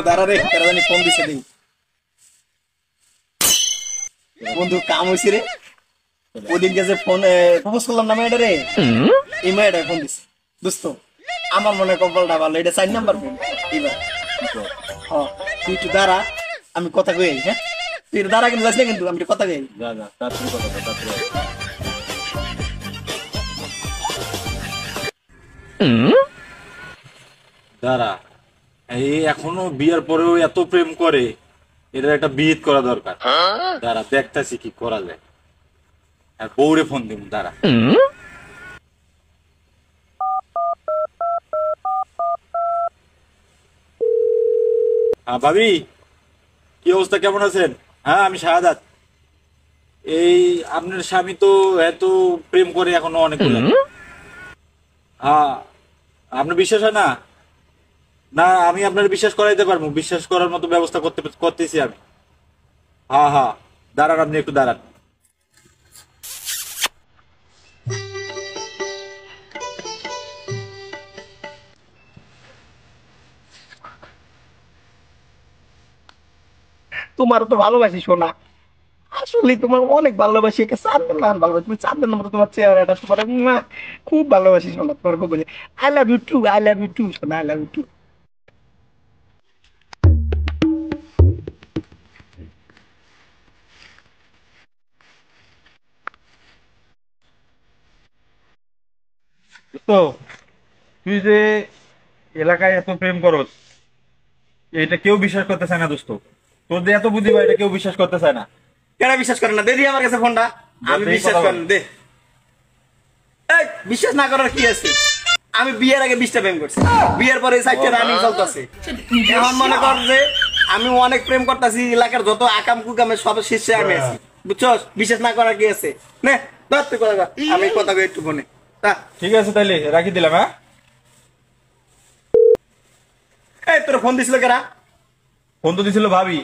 দাঁড়া রে, কেরা জানি ফোন দিছে দেই। বন্ধু কাম হইছে রে। ওদিন গেছে ফোন প্রপোজ করলাম না মেয়েটা রে, এই মেয়েটা ফোন দিছে। দোস্ত আমার মনে কপালটা ভালো, এটা 4 নাম্বার ফোন এবার। হ্যাঁ তুই একটু দাঁড়া, আমি কথা কই। হ্যাঁ তুই দাঁড়া, কিন্তু যাস না, কিন্তু আমি কথা কই। যা যা তাড়াতাড়ি কথা বল, তাড়াতাড়ি। দাঁড়া, এই এখনো বিয়ের পরেও এত প্রেম করে, এটার একটা বিয়ে করা দরকার। দাঁড়া দেখতাছি কি করা যায়। আর বউরে ফোন দিব, দাঁড়া। হ্যাঁ ভাবি, কি অবস্থা, কেমন আছেন? হ্যাঁ আমি শাহাদাত। এই আপনার স্বামী তো এত প্রেম করে এখনো অনেকগুলো। হ্যাঁ আপনার বিশ্বাস হয় না? না আমি আপনার বিশ্বাস করাইতে পারবো, বিশ্বাস করার মতো ব্যবস্থা করতেছি আমি। হ্যাঁ হ্যাঁ দাঁড়ান, আপনি একটু দাঁড়ান। তোমার তো ভালোবাসি শোনা, আসলে তোমার অনেক ভালোবাসি, একে চাঁদের না ভালোবাসি, তুমি চাঁদের নম্বর, তোমার চেহারাটা তোমার খুব ভালোবাসি শোনা, তোমার খুব বলি I love you too, I love you too শোনা, আই লাভ ইউ টু। তো তুই যে এলাকায় এত প্রেম করস, এটা কেউ বিশ্বাস করতে চায় না দোস্ত। তোর যে এত বুদ্ধি ভাই, এটা কেউ বিশ্বাস করতে চায় না। কেন বিশ্বাস করে না? দে দি আমার কাছে ফোনটা, আমি দে, বিশ্বাস কথা বল। করেন দে। এই বিশ্বাস না করার কি আছে? আমি বিয়ের আগে 20টা প্রেম করছি, বিয়ের পরে 4টা রানিং চলতেছে। এখন মনে কর যে আমি অনেক প্রেম করতেছি, এলাকার যত আকাম কুকামের সব শীর্ষে আমি আছি, বুঝছস? বিশ্বাস না করার কি আছে? নে ধর তুই কথা কর, আমি কথা কই একটু ফোনে। ঠিক আছে তাইলে রাখি দিলাম। হ্যাঁ এই তোর ফোন দিছিল কেরা? ফোন তো দিছিল ভাবি।